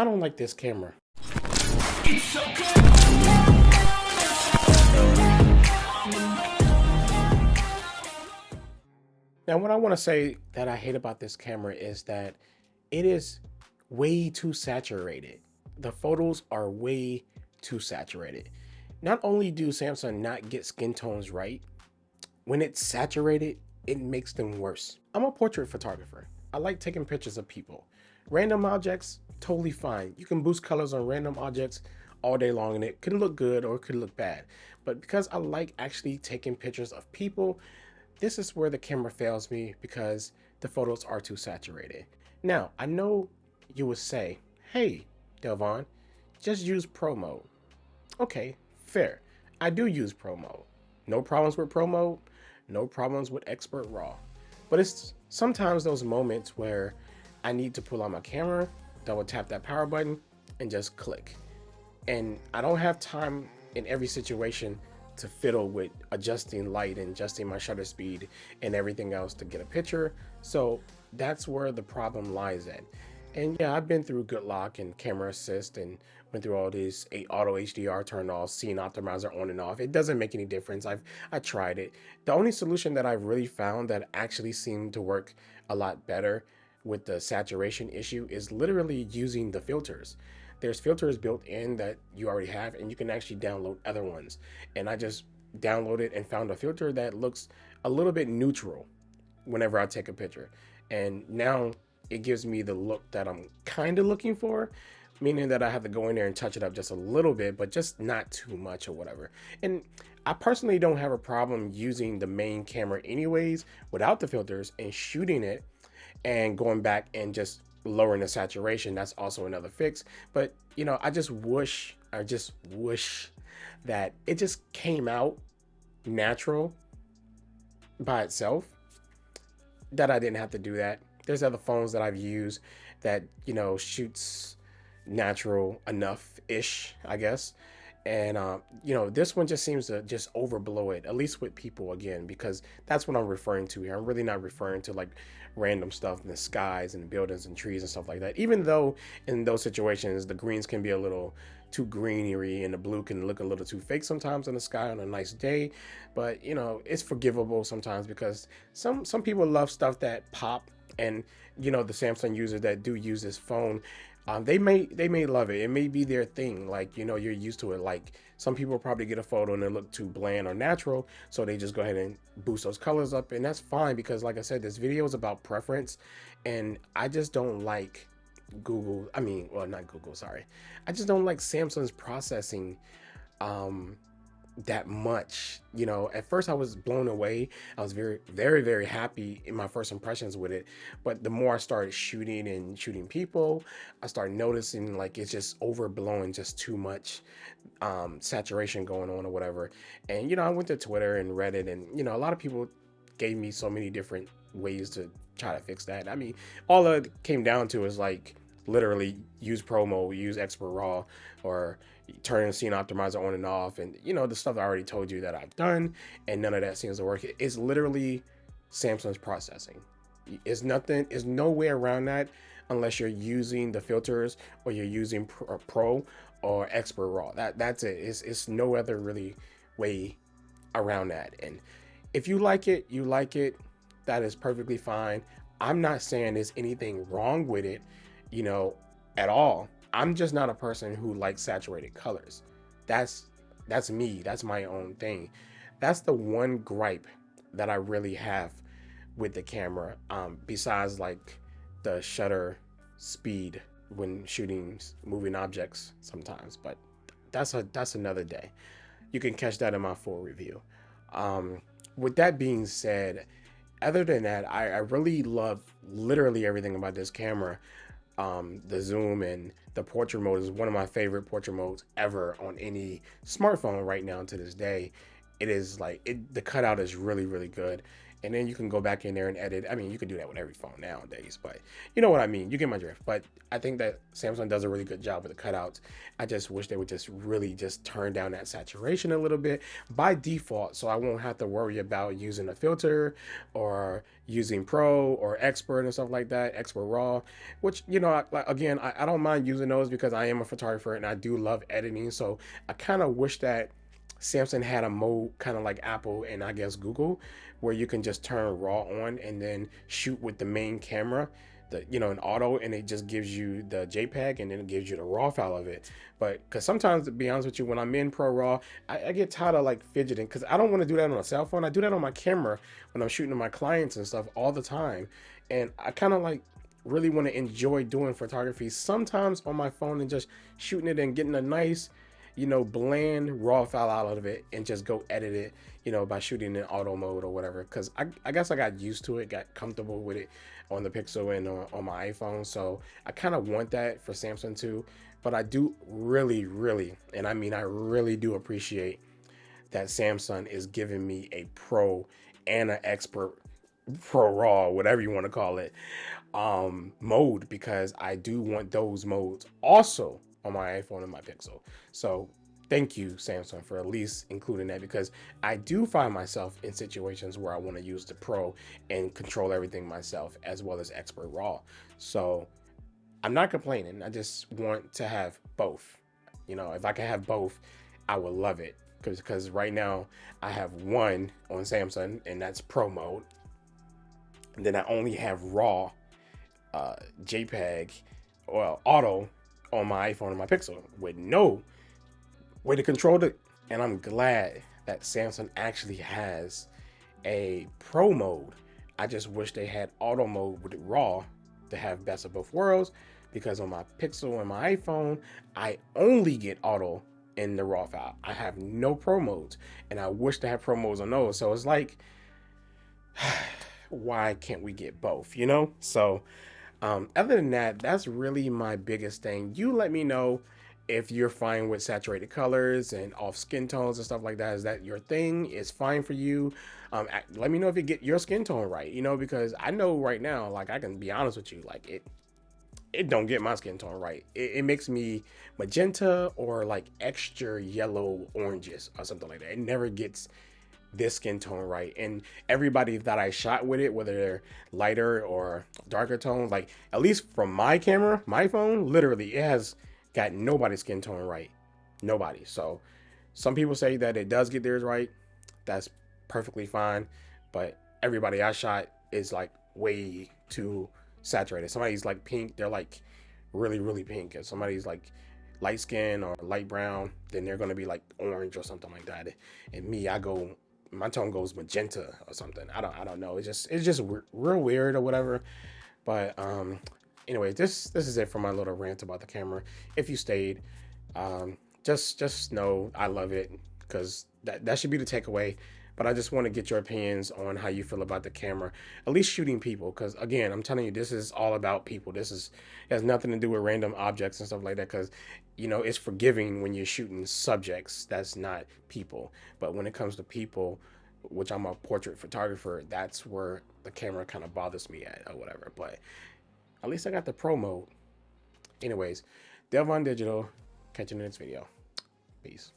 I don't like this camera. Now, what I want to say that I hate about this camera is that it is way too saturated. The photos are way too saturated. Not only do Samsung not get skin tones right, when it's saturated, it makes them worse. I'm a portrait photographer. I like taking pictures of people. Random objects, totally fine. You can boost colors on random objects all day long and it can look good or it could look bad. But because I like actually taking pictures of people, this is where the camera fails me because the photos are too saturated. Now, I know you would say, hey, Dalevon, just use Pro mode. Okay, fair. I do use Pro mode. No problems with Pro mode, no problems with Expert RAW. But it's sometimes those moments where I need to pull out my camera, double tap that power button, and just click. And I don't have time in every situation to fiddle with adjusting light and adjusting my shutter speed and everything else to get a picture. So that's where the problem lies at. And yeah, I've been through Good Lock and Camera Assist and went through all these auto HDR turned off, scene optimizer on and off. It doesn't make any difference. I tried it. The only solution that I've really found that actually seemed to work a lot better with the saturation issue is literally using the filters. There's filters built in that you already have, and you can actually download other ones. And I just downloaded and found a filter that looks a little bit neutral whenever I take a picture. And now it gives me the look that I'm kind of looking for, meaning that I have to go in there and touch it up just a little bit, but just not too much or whatever. And I personally don't have a problem using the main camera anyways without the filters and shooting it and going back and just lowering the saturation. That's also another fix. But you know, I just wish that it just came out natural by itself, that I didn't have to do that. There's other phones that I've used that, you know, shoots natural enough ish, I guess. And you know, this one just seems to just overblow it, at least with people again, because that's what I'm referring to here. I'm really not referring to like random stuff in the skies and buildings and trees and stuff like that, even though in those situations the greens can be a little too greenery and the blue can look a little too fake sometimes in the sky on a nice day. But you know, it's forgivable sometimes because some people love stuff that pop. And you know, the Samsung users that do use this phone, they may love it. It may be their thing. Like, you know, you're used to it. Like some people probably get a photo and they look too bland or natural, so they just go ahead and boost those colors up, and that's fine because, like I said, this video is about preference, and I just don't like not Google, sorry. I just don't like Samsung's processing that much. You know, at first I was blown away. I was very happy in my first impressions with it, but the more I started shooting people, I started noticing like it's just overblowing, just too much saturation going on or whatever. And you know, I went to Twitter and Reddit, and you know, a lot of people gave me so many different ways to try to fix that. I mean, all it came down to is like literally use Pro mode, use Expert RAW, or turn the scene optimizer on and off, and you know, the stuff I already told you that I've done, and none of that seems to work. It's literally Samsung's processing. It's nothing, it's no way around that unless you're using the filters or you're using Pro or Expert RAW. That's it. It's no other really way around that. And if you like it, you like it. That is perfectly fine. I'm not saying there's anything wrong with it, you know, at all. I'm just not a person who likes saturated colors. That's me. That's my own thing. That's the one gripe that I really have with the camera, besides like the shutter speed when shooting moving objects sometimes. But that's another day. You can catch that in my full review. With that being said, other than that, I really love literally everything about this camera. The zoom and the portrait mode is one of my favorite portrait modes ever on any smartphone right now to this day. It is like the cutout is really good. and then you can go back in there and edit. I mean, you can do that with every phone nowadays, but you know what I mean. You get my drift. But I think that Samsung does a really good job with the cutouts. I just wish they would just really just turn down that saturation a little bit by default, so I won't have to worry about using a filter or using Pro or Expert and stuff like that, Expert Raw, which, you know, again, I don't mind using those because I am a photographer and I do love editing. So I kind of wish that Samsung had a mode kind of like Apple and I guess Google, where you can just turn RAW on and then shoot with the main camera, in auto, and it just gives you the JPEG and then it gives you the RAW file of it. But because sometimes, to be honest with you, when I'm in Pro RAW, I get tired of like fidgeting because I don't want to do that on a cell phone. I do that on my camera when I'm shooting to my clients and stuff all the time, and I kind of like really want to enjoy doing photography sometimes on my phone and just shooting it and getting a nice, bland raw file out of it and just go edit it, by shooting in auto mode or whatever. Because I guess I got used to it, got comfortable with it on the Pixel and on my iPhone. So I kind of want that for Samsung too. But I do really, really, and I mean, I really do appreciate that Samsung is giving me a Pro and an Expert Pro Raw, whatever you want to call it, mode, because I do want those modes also on my iPhone and my Pixel. So thank you, Samsung, for at least including that, because I do find myself in situations where I want to use the Pro and control everything myself, as well as Expert Raw. So I'm not complaining. I just want to have both. If I can have both, I would love it, because right now I have one on Samsung and that's Pro mode. And then I only have RAW, JPEG, or auto on my iPhone and my Pixel with no way to control it. And I'm glad that Samsung actually has a Pro mode. I just wish they had auto mode with RAW to have best of both worlds, because on my Pixel and my iPhone, I only get auto in the RAW file. I have no Pro modes, and I wish they had Pro modes on those. So it's like, why can't we get both, So other than that, that's really my biggest thing. You let me know if you're fine with saturated colors and off skin tones and stuff like that. Is that your thing? Is fine for you? Let me know if you get your skin tone right, because I know right now, like, I can be honest with you, like, it don't get my skin tone right. It makes me magenta or like extra yellow oranges or something like that. It never gets this skin tone right. And everybody that I shot with it, whether they're lighter or darker tones, like, at least from my camera, my phone, literally it has got nobody's skin tone right. Nobody. So some people say that it does get theirs right. That's perfectly fine. But everybody I shot is like way too saturated. Somebody's like pink, they're like really, really pink. If somebody's like light skin or light brown, then they're gonna be like orange or something like that. And me, my tone goes magenta or something. I don't know. It's just real weird or whatever. But anyway, this is it for my little rant about the camera. If you stayed, just know I love it, because that should be the takeaway. But I just want to get your opinions on how you feel about the camera, at least shooting people. Because again, I'm telling you, this is all about people. It has nothing to do with random objects and stuff like that. Because it's forgiving when you're shooting subjects that's not people. But when it comes to people, which I'm a portrait photographer, that's where the camera kind of bothers me at or whatever. But at least I got the Pro mode. Anyways, Dalevon Digital. Catch you in the next video. Peace.